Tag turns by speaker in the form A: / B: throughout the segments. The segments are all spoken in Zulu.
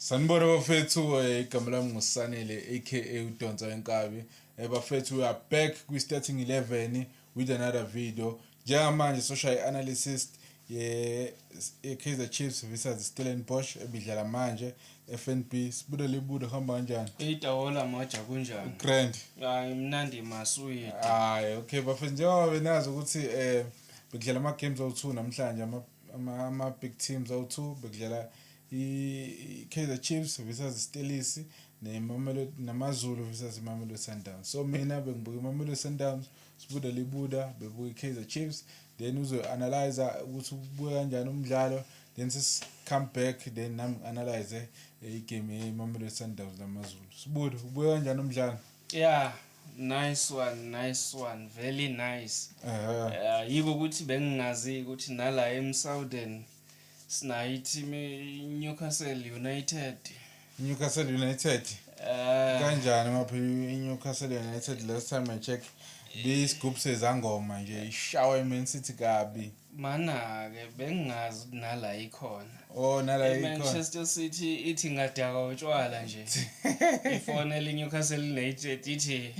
A: Sanibona bafethu igama lami nguSanele aka uDonsa wenkabi. Bafethu we are back kwi starting 11 with another video. Njengamanje social analysis ye Kaizer Chiefs versus Stellenbosch ebidlala manje FNB. Sibude libude hamba kanjani?
B: Itawola moja kunjani?
A: Grand.
B: Hayi imnandi maswidi.
A: Hayi okay bafethu njengoba benazi ukuthi bekudlala ama games awu2 namhlanje ama big teams awu2 bekudlala Kaizer Chiefs versus Stellenbosch namaZulu versus Mamelodi Sundowns. So mina bengibuka Mamelodi Sundowns, sibuda libuda bebuka Kaizer Chiefs, then uzo analyze ukuthi ubuye kanjani umdlalo, then sis come back then nami analyze igame yeMamelodi Sundowns namaZulu. Sibuda ubuye kanjani umdlalo?
B: Yeah, nice one, very nice. Yiko ukuthi bengingazi ukuthi nala eMsouthern sinayo team Newcastle United.
A: Newcastle United. Kanjani maphi Newcastle United last time I check besigubhu sezangoma nje ishawa Man City kabi.
B: Mana ke bengingazi nala ikhona.
A: Oh nala ikhona.
B: Manchester City ithi ngadaka utshwala nje. Ifonele Newcastle United ithi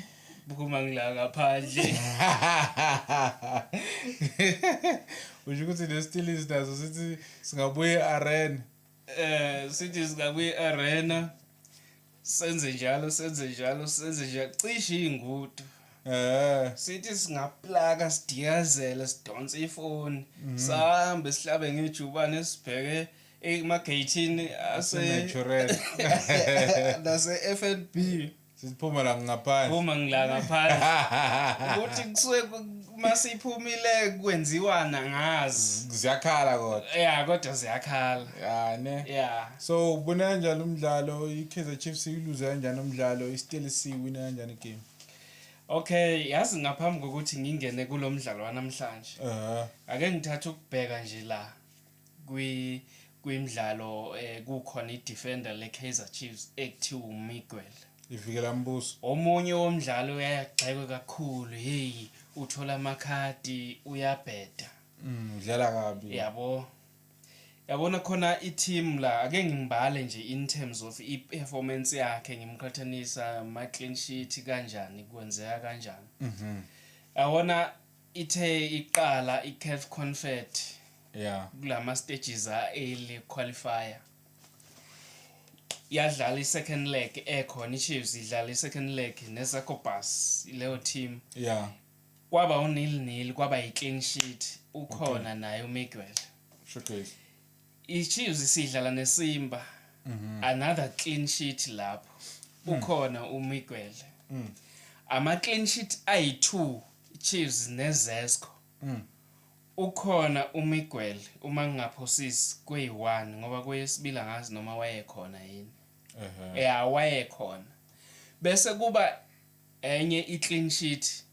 B: bukhuma ngila ngaphandle.
A: Usho ukuthi le Stellenbosch nazo sithi singabuye arena.
B: Sithi singabuye arena. Senze njalo cishe ingudu. Sithi singaplaka sidiyazela sidonsa ifoni. Sahambe sihlabe ngejubane sibheke emagate
A: Natural.
B: nase FNB.
A: Siphuma la ngaphandle.
B: Uma ngila ngaphandle. Ukuthi kusuke masiphumile kwenziwana ngazi.
A: Ziyakhala kodwa.
B: Yeah, kodwa ziyakhala.
A: Yeah ne.
B: Yeah.
A: So ubona kanjani umdlalo iKaizer Chiefs iluze kanjani umdlalo iStellenbosch wina kanjani game?
B: Okay, yazi ngaphambi kokuthi ngingene kulomdlalo wanamhlanje. Ake ngithathe ukubheka nje la kwimidlalo kukhona idefender leKaizer Chiefs ekuthiwa uMiguel.
A: Ivikela mbuso.
B: Omunye womdlalo uyagxekwa kakhulu. Hey, uthola amakhadi uyabheda.
A: Udlala kabi.
B: Yabo. Yabona khona i-team la ake ngibale nje in terms of i-performance yakhe ngimqhathanisa ama clean sheet kanjani kwenzeka kanjani. Yabona ithe iqala i-CAF Confed.
A: Yeah.
B: Kulama stages early qualifier. Yadlala i-second leg ekhona iChiefs idlala i-second leg neSakobus leyo team.
A: Yeah.
B: Kwaba u-0-0 kwaba i-clean sheet ukhona naye uMiguel.
A: Showcase.
B: iChiefs sidlala neSimba. Another clean sheet lapho. Ukhona uMiguel. Ama clean sheet ayi2 iChiefs neZesco. Ukhona uMiguel uma ngingaphosisi kwe1 ngoba kwesibili ngazi noma wayekhona yini. Wayekhona. Bese kuba enye i-clean sheet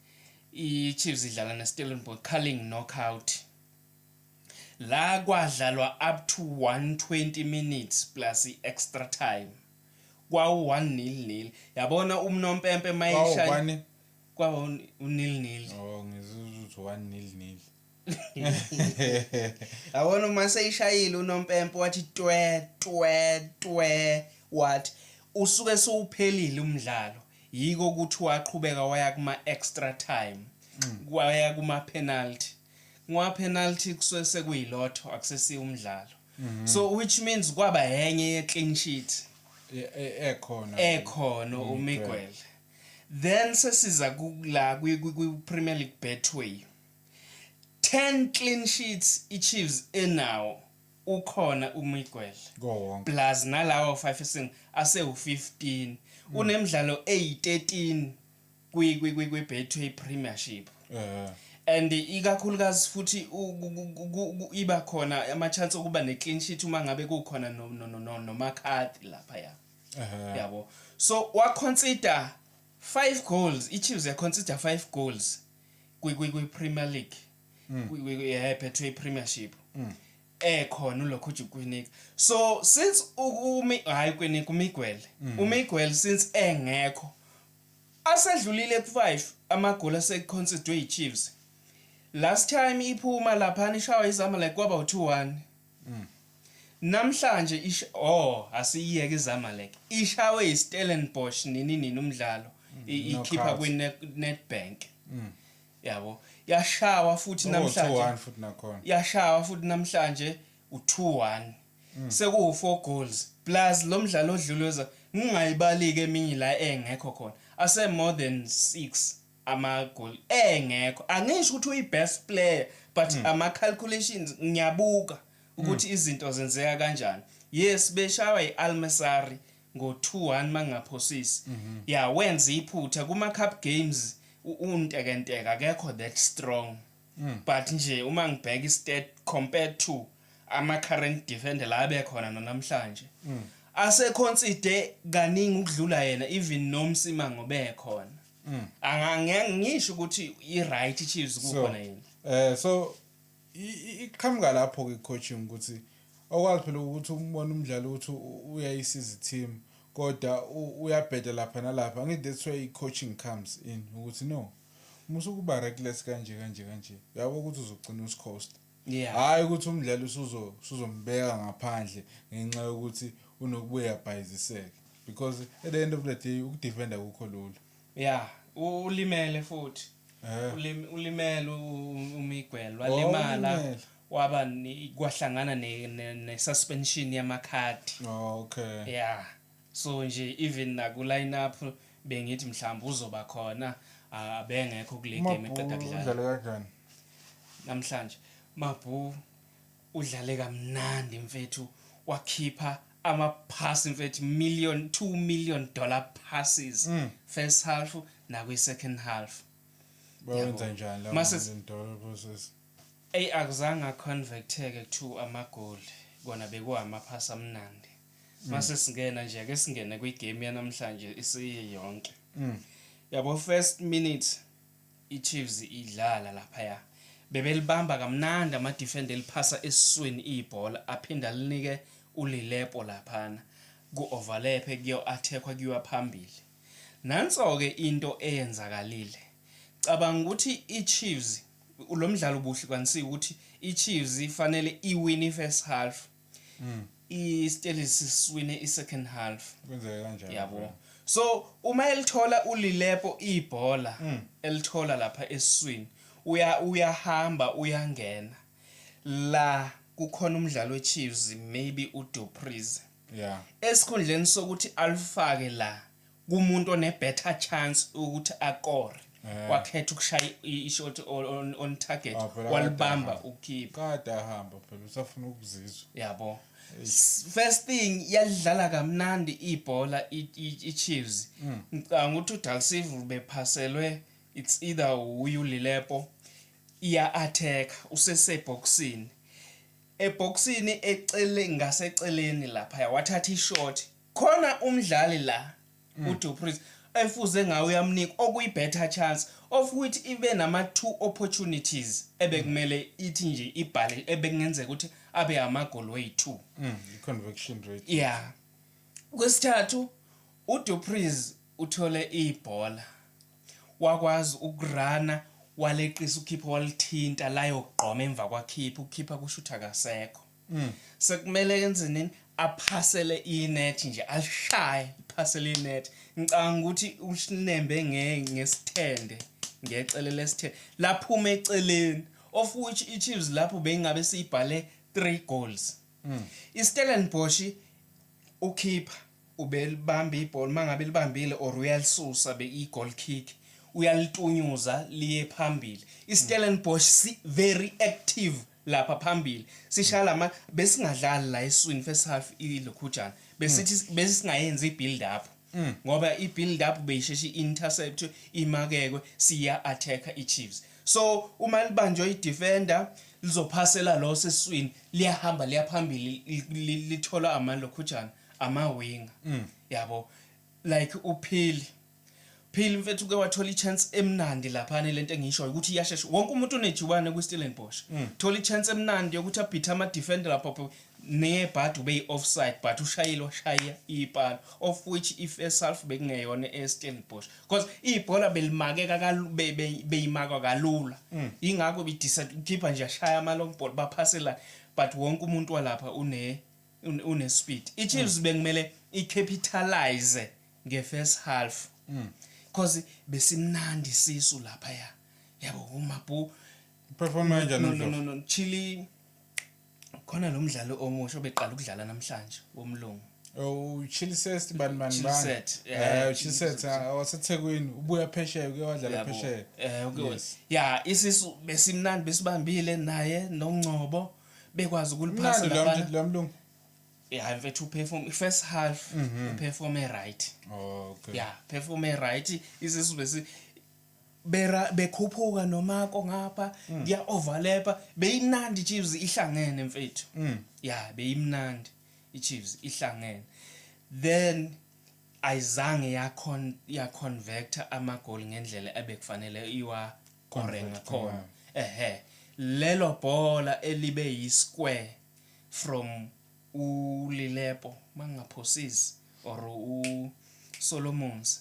B: iChiefs idlala neStellenbosch culling knockout. La kwadlalwa up to 120 minutes plus extra time. Kwawu 1-0. Yabona umnompempe mayishaya. Kwaba u-0-0.
A: Oh ngizizwe 1-0.
B: Yabona uma seyishayile unompempe wathi twe what usuke sowuphelile umdlalo. Yiko ukuthi waqhubeka waya kuma extra time. Waya kuma penalty. Ngwa penalty kusuke sekuyilotho akusesi umdlalo. So which means kwaba yenye ye clean sheet ekhona uMiguel. Then sesiza kula kwi Premier League Betway. 10 clean sheets iChiefs enawo ukhona uMiguel.
A: Go
B: Plus nalawo 5 ase u15. Unemidlalo eyi13 kwi Betway Premiership. And ikakhulukazi futhi iba khona ama chance okuba ne clean sheet uma ngabe kukhona nomakhadi lapha ya. Yabo. So wa consider 5 goals. iChiefs ya consider 5 goals kwi Premier League. We Betway Premiership. Khona ulokho uJukunika. So since hayi kwenika uMiguel since engekho asedlulile ku5 amagoli aseconsider iChiefs. Last time iphuma lapha nishawa izama like kwaba u2-1. namhlanje asiyeke iZamalek ishawe iStellenbosch nini umdlalo ikhipha kwiNetbank yabo yashawa futhi namhlanje
A: futhi nakhona
B: yashawa futhi namhlanje u2-1 seku4 goals plus lo mdlalo odluleza ngingayibalike eminye la engekho khona ase more than 6 ama goal engekho angisho ukuthi uyibest player but ama calculations ngiyabuka ukuthi izinto zenzeka kanjani yes beshawa iAl-Masry ngo2-1 mangaphosisi wenza iphutha kuma cup games untekenteka akekho that strong but nje uma ngibheka istat compared to ama current defender la bekhona namhlanje ase concede kaningi ukudlula yena even noMsimango bekhona angangisho ukuthi i-right Chiefs kukhona yini
A: so iqhamuka lapho ke coaching ukuthi okwazi phela ukuthi umbone umdlalo ukuthi uyayisiza team kodwa uyabheda lapha nalapha ngithi that's why coaching comes in ukuthi no musu kuba reckless kanje yabo ukuthi uzogcina usicost hayi ukuthi umdlalo usuzombeka ngaphandle ngenxa yokuthi unokubuya bayiziseke because at the end of the day ukudefenda akukho lula
B: ulimele futhi ulimele uMiguel walimala waba kwahlangana ne-suspension yamakhadi
A: okay
B: so nje even naku lineup bengithi mhlawumbe uzoba khona abengekho kule game eqeda
A: kudlala kanjani
B: namhlanje Mabu udlale kamnandi mfethu wakhipha ama pass mfethu $2 million passes first half nakwi second half
A: bawenza njani la $1 process
B: akuzange converteke to ama goal kona bekuyama pass amnandi mase singena nje ake singene kwi game yanamhlanje isiye yonke yabo first minute iChiefs idlala lapha bebelibamba kamnandi ama defender liphasa esiswini ibhola aphinda linike uLilepo laphana ku overlap kuyo attackwa kuyiwa phambili nanso ke into eyenzakalile cabanga ukuthi iChiefs lo mdlalo ubuhlukanisiwe ukuthi iChiefs ifanele iwin first half iSteelers siswine isecond half
A: kwenzeka kanjani
B: yabo so uma elithola uLilepo ibhola elithola lapha esiswini uyahamba uyangena la kukhona umdlalo weChiefs maybe uDupreez esikhundleni sokuthi alifake la kumuntu one better chance ukuthi akore wakhetha ukushaya ishot on target walibamba ukeeper
A: kada hamba phela usafuna ukuzizwa
B: yabo first thing yadlala kamnandi ibhola iChiefs ngicanga ukuthi uDalsif bephaselwe it's either uYulilepo iya attack useseboxini eboxini ngaseceleni lapha wathatha ishot khona umdlali la uDupreez efuze ngawe uyamnika okuyibetter chance of which ibe nama 2 opportunities ebekumele ithi nje ibhale ebekungenzeka ukuthi abe amagol way2
A: conversion rate
B: kwesithathu uDupreez uthole ibhola wakwazi ukurana waleqisa ukhipha walithinta la yoqhoma emva kwakhipha ukhipha kushutha kasekho sekumele yenze nini aphasele inet nje alishaye iphasele inet ngicanga ukuthi uShinembe ngesithende ngecele lesithende laphuma eceleni of which iChiefs lapho beyingabe siyibhale 3 goals iStellenbosch ukhipha ubelibamba ibhola mangabe libambile or uyalisusa be igoal kick uyalitunyuza liye phambili iStellenbosch si very active lapha phambili sishala besingadlali la eswini first half ilokhujana besithi besingayenza ibuild up ngoba ibuild up beyisheshe intercept imakekwe siya attacker iChiefs so uma libanjwe idefender lizophasela lo seswini liyahamba liyaphambili lithola amalokhujana ama winger yabo like uPhili mfethu ke wathola ichance emnandi lapha lento engisho ukuthi iyashesha wonke umuntu unejuwane kuStellenbosch thola ichance emnandi yokuthi abhitha ama defender lapho nebhad ube offside but ushaya ipala of which ifirst half bekungeyona eStellenbosch because ibhola belimakeka beyimaka kalula ingakho bidecide ukupha nje ashaya ama long ball baphasela but wonke umuntu walapha une speed iChiefs bekumele icapitalize nge-first half because besimnandi sisu lapha yabo uMabu
A: performance kanjani
B: no Chile khona lo mdlalo omusha obeqala ukudlala namhlanje womlungu
A: Chilset bani
B: Chilset,
A: Chilset waseThekwini ubuya phesheya uke wadlala phesheya
B: yeah isisu besimnandi besibambile naye noNgcobo bekwazi ukuliphasa
A: lapha lamlungu
B: yeah mfethu perform first half perform right
A: okay
B: yeah perform right isisu besi bekhuphuka nomako ngapha kuya overlap beyimnandi iChiefs ihlangene mfethu yeah beyimnandi iChiefs ihlangene then ayizange ya convert ama goal ngendlela ebekufanele iwa korenga khona lelo bhola elibe yi-square from uLilepo mangaphosisi or uSolomons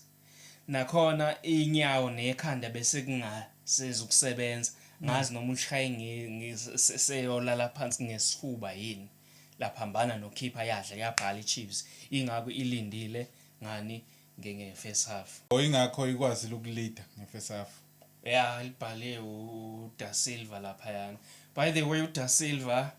B: nakhona inyawo nekhanda bese kungasezi ukusebenza ngazi noma ushaye ngiseyolala phansi ngesifuba yini laphambana nokeeper yadla yabhala iChiefs ingakho ilindile ngani nge-first half
A: ingakho ikwazi ukuleader nge-first half
B: yeah libhale uDa Silva lapha yana by the way uDa Silva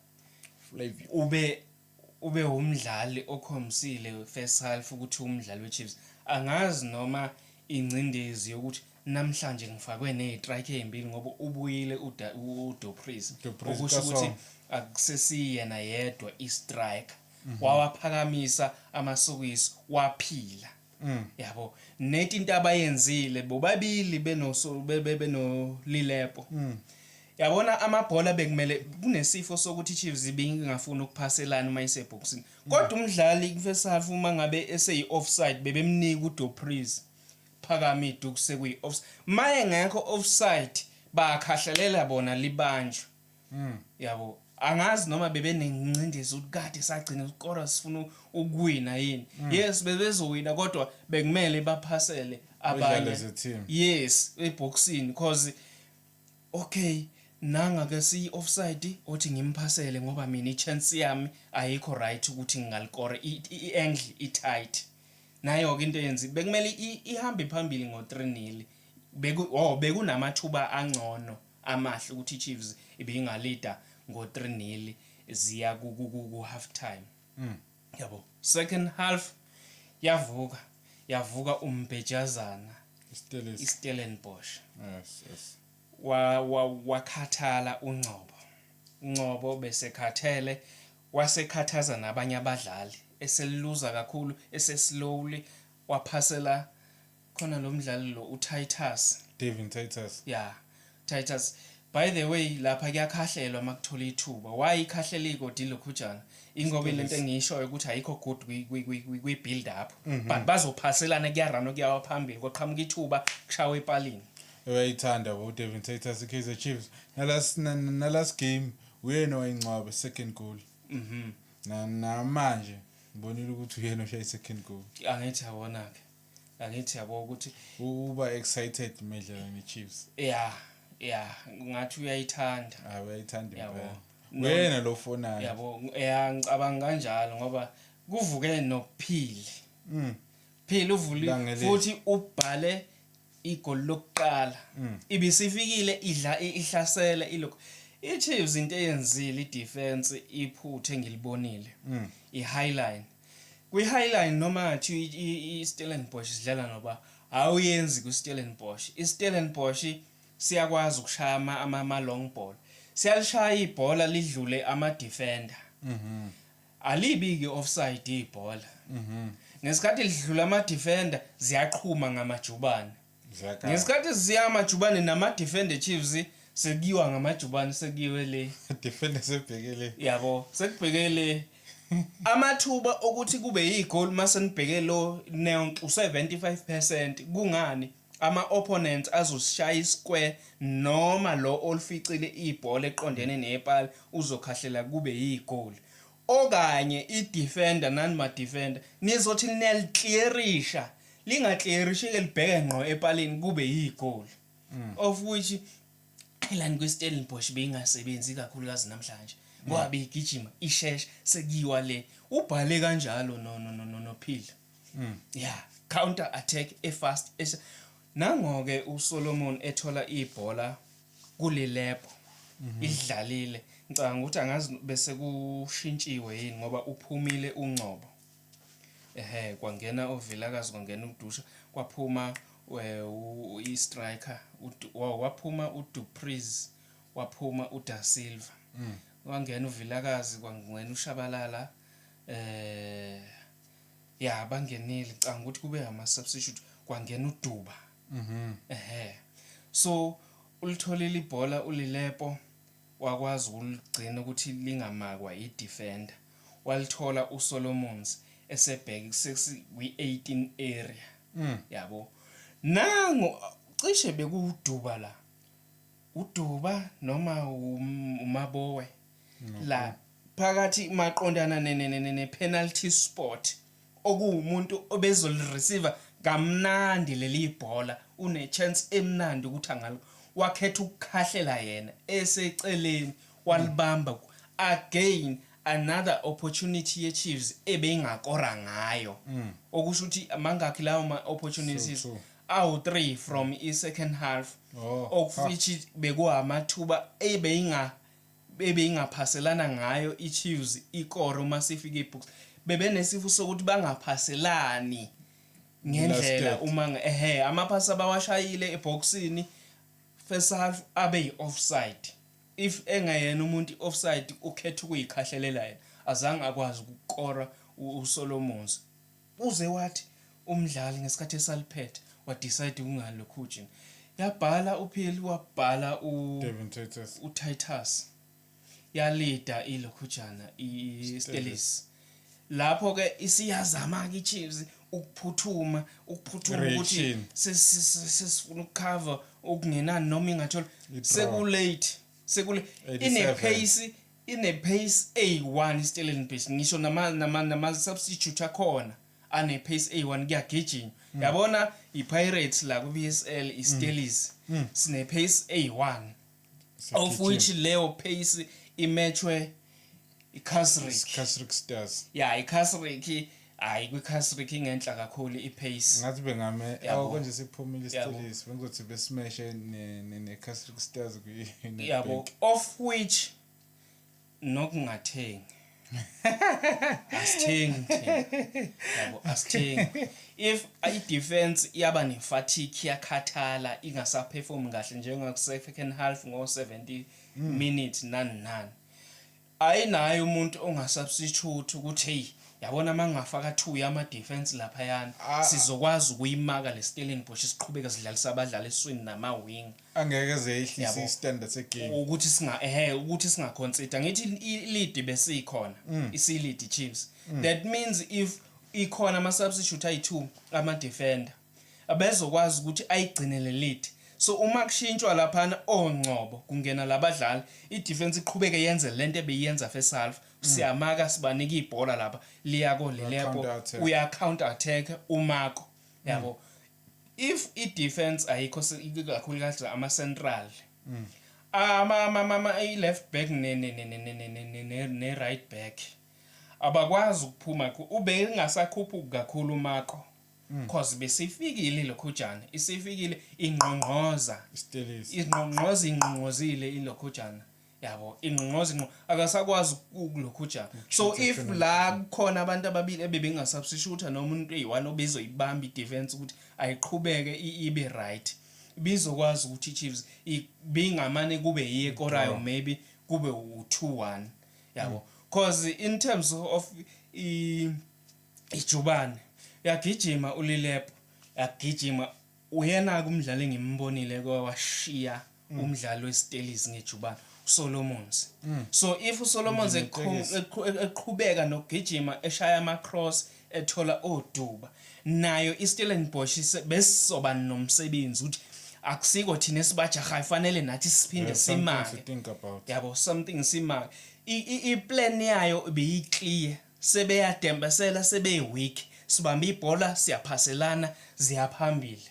B: ube umdlali okhombisile first half ukuthi umdlali weChiefs angazi noma ingcindezi yokuthi namhlanje ngifakwe nestrike ezimbili ngoba ubuyile uDupreez okusho ukuthi akusesiyena yedwa istrike wawaphakamisa amasokisi waphila yabo nethi into abayenzile bobabili benolilepo yabona amabhola bekumele kunesifo sokuthi iChiefs ibingafuna ukuphaselana mayiseboxini kodwa umdlali first half uma ngabe eseyi offside bebemnika uDupreez phakama iduku sekuyi offside maye ngekho offside bakhahlelela bona libanjwe yabo angazi noma bebenencindezi ukuthi kade sagcina ukora sifuna ukuwina yini yes bezowina kodwa bekumele baphasele abanye yes eboxini because okay nanga ke si offside othi ngimphasele ngoba mina ichance yami ayikho right ukuthi ngingalikora iangle itight nayo ke into yenzi bekumele ihambe phambili ngo 3-0 bekunamathuba angcono amahle ukuthi iChiefs ibingalida ngo 3-0 ziya ku half time yabo second half yavuka umbhejazana iStellenbosch
A: yes
B: wakhathala uNgcobo besekhathele wasekhathaza nabanye abadlali eseliluza kakhulu eseslowly waphasela khona lo mdlali lo uTitus
A: David Titus
B: yeah Titus by the way lapha kuyakhahlelwa makuthola ithuba wayikhahlela igodilo khujana ingoba lento engishoyo ukuthi ayikho good kwi build up but bazophaselana kuyarano kuyawa phambili kwaqhamuka ithuba kushawa epalini
A: uyayithanda bo David Titus iKaizer Chiefs last game uyena wayingcwabe second goal namanje ngibonile ukuthi uyena oshaya second goal
B: angithi yabona ke angithi yabo ukuthi
A: uba excited medlala neChiefs
B: yeah ngathi uyayithanda
A: uyayithanda impela wena lo fonayo
B: yabo ngicabanga kanjalo ngoba kuvuke nokuphili phila uvule futhi ubhale igoli lokuqala ibisifikile ihlasela ilokho iChiefs into eyenzile idefense iphuthe engilibonile ihighline kwi-highline noma athi iStellenbosch sidlala noba awuyenzi kuStellenbosch iStellenbosch siyakwazi ukushaya ama long ball siyalishaya ibhola lidlule ama defender alibiki offside ibhola ngesikhathi lidlula ama defender ziyaqhuma ngamajubane ngesikhathi ziya amajubane nama defender Chiefs sekuyiwa ngamajubane sekuyiwe le
A: defender sebhekele
B: yabo sekubhekele amathuba ukuthi kube yigoal mase nibheke lo nonke u75% kungani ama opponents azosishaya isquare noma lo olificile ibhola eqondene nepala uzokhahlela kube yigoal okanye idefender nani ma defender nizothi niyalclearisha lingaclearishi ke libheke ngqo epaleni kube yigoal of which iline kwiStellenbosch bengasebenzi kakhulukazi namhlanje ngoba beyigijima isheshe sekuyiwa le ubhale kanjalo no Phila yeah counter attack efast nangoke uSolomon ethola ibhola kulilepo idlalile ngicabanga ukuthi angazi bese kushintshiwe yini ngoba uphumile uNcobo kwangena oVilakazi kwangena uDusha kwaphuma istriker waphuma uDupreez waphuma uDa Silva wangena uVilakazi kwangena uShabalala ya bangenile ngicabanga ukuthi kube ama substitute kwangena uDuba so ulitholile ibhola ulilepo wakwazi uligcina ukuthi lingamakwa idefender walithola uSolomons esebheke kwi18 area yabo nango cishe bekuduba la uDuba noma uMabowe la phakathi maqondana ne penalty spot okuwumuntu obezolireceiver kamnandi leli bhola une chance emnandi ukuthi angalo wakhetha ukukhahlela yena eseceleni walibamba again another opportunity ye Chiefs ebeyingakora ngayo okusho ukuthi amangakhi lawo ma opportunities awu 3 from I second half okufithi bekuamathuba ebeyingaphaselana ngayo I Chiefs ikoro masifike ebox bebenesifo sokuthi bangaphaselani ngendlela uma amaphasa bawashayile eboxini first half abe offside if engayena umuntu offside ukhetha ukuyikhahlelela yena azange akwazi ukukora uSolomons uze wathi umdlali ngesikhathi esaliphethe wa decide ukungalokhujini yabhala uPhili wabhala uTitus yalida ilokhujana iStelis lapho ke isiyazama ke iChiefs ukuphuthuma ukuthi sesifuna ukucover okungenani noma ingathola sekule ine pace A1 Stellenbosch ngisho nama substitute akhona ane pace A1 kuyagijima yabona iPirates la ku BSL iStelis sine pace A1 of which leyo pace imatchwe iCasrick
A: Stars
B: iCasrick hayi kwiCasrick ingenhla kakhulu ipace
A: ngathi bengame konje siphumile iStelis bengizothi besimeshe neCasrick Stars
B: yabo of which nokungathengi asithengi if I-defense yaba ne-fatigue yakhathala ingasaperform kahle njenga second half ngo 70 minutes nani ayinayo umuntu ongasubstitute ukuthi hey yabona mangafaka 2 yama defense lapha yana sizokwazi ukuyimaka le Stellenbosch siqhubeka sidlalisa abadlali eswini nama wing
A: angeke zeyihlisa istandard segame
B: ukuthi ukuthi singaconsider ngithi lead besikhona isilead Chiefs that means if ikhona ama substitute ayi2 ama defender abezokwazi ukuthi ayigcinele lead so uma kushintshwa lapha oNcobo kungena labadlali idefense iqhubeke yenze lento ebeyenza first half siyamaka sibanika ibhola lapha liyako lelepo uya counter attack umako yabo if idefense ayikho kakhulu kahle ama central ama left back ne right back abakwazi ukuphuma ube engasakhuphuka kakhulu umako because besifikile lokhujana isifikile ingqongqoza ingqongqozile ilokhujana yabo ingqongqoza akasakwazi ukulokhujana so if la kukhona abantu ababili ebebengasubstitute noma umuntu eyi1 obezoyibamba idefense ukuthi ayiqhubeke ibe right bizokwazi ukuthi Chiefs ibingamane kube yiyekorayo maybe kube u2-1 yabo because in terms of ijubane yagijima ulilepo yagijima uyena kumdlali engimbonile kwawashiya umdlalo weStelis ngejubane uSolomons so if uSolomons eqhubeka nokugijima eshaya ama cross ethola oDuba nayo iStellenbosch besoba nomsebenzi ukuthi akusiko thina esibajaha ifanele nathi siphinde simake yabo something simake iplan yayo beyiclear sebeyadembesela sebeweak sibamba ibhola siyaphaselana ziyaphambili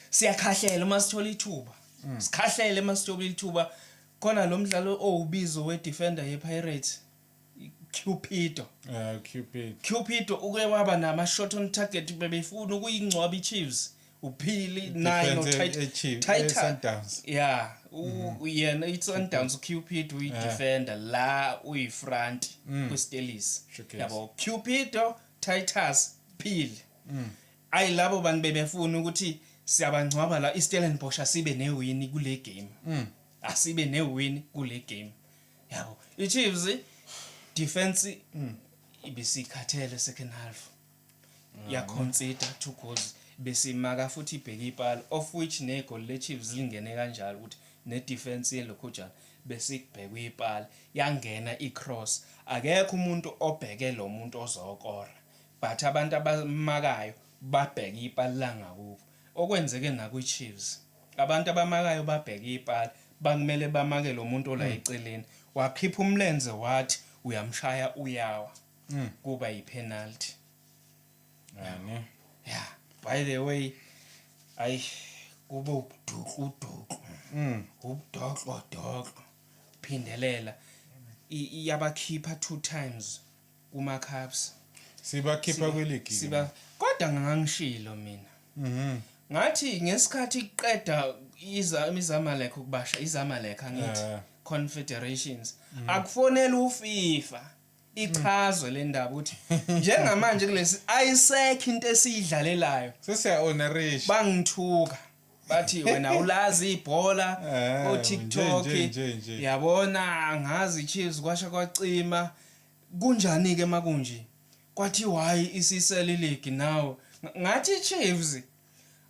B: siyakhahlela uma sithola ithuba sikhahlele uma sithola ithuba khona lo mdlalo owubizo wedefender yePirates Cupido
A: Cupid
B: uke waba nama shot on target bebefuna ukuyingcwaba iChiefs uphili 9
A: Sundowns
B: yeah yena iSundowns Cupid uyi defender la uyi front kwiStelis yabo Cupido Titus Phili ayilabo bantu bebefuna ukuthi siyabangcwaba la iStellenbosch asibe newin kule game asibe newin kule game yabo iChiefs defense ibisikhathele second half ya consider 2 goals besimaka futhi ibheka ipala of which ne goal le Chiefs lingene kanjalo ukuthi ne defense yeLokhujana besikubheka ipala yangena icross akekho umuntu obheke lo muntu ozokora but abantu abamakayo babheka ipala la ngakubo okwenzeke na kwiChiefs abantu abamakayo babheka ipala bakumele bamake lo muntu ola eceleni wakhipha umlenze wathi uyamshaya uyawa kuba yipenalty yeah by the way ay kuba ubudoko phindelela iyabakhipha 2 times kuma cups
A: sibakhipha kweleague
B: siba kodwa ngangishilo mina ngathi ngesikhathi iqeda izamalek ukubasha izamalek angithi confederations akufonela uFIFA ichazwe le ndaba ukuthi njengamanje kulesi ayisekho into esiyidlalelayo
A: sesiya honoration
B: bangithuka bathi wena ulazi ibhola ko TikTok yabona ngazi iChiefs kwasha kwacima kunjani ke makunje kwathi why isisele league now ngathi iChiefs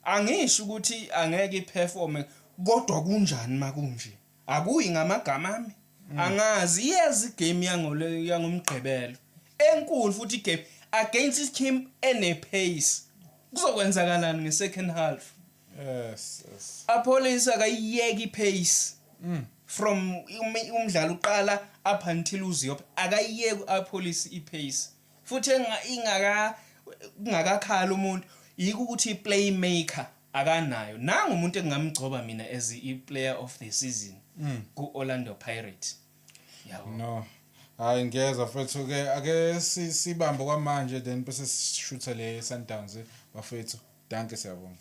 B: angisho ukuthi angeke iperform kodwa kunjani makunje akuyi ngamagama ami angazi yezi game yangomgqibelo enkulu futhi igame against this team ene pace kuzokwenzakalani ngesecond half
A: yes
B: apolice akayiyeki ipace from umdlalo uqala up until uziyopha akayiyeki apolice ipace futhi ingakakhala umuntu yiko ukuthi playmaker akanayo nanga umuntu engamgcoba mina as i-player of the season ku Orlando Pirates yabo
A: no hayi ngiyeza mfethu ke ake sibambe kwamanje then bese sishutha le Sundowns bafethu danke siyabonga.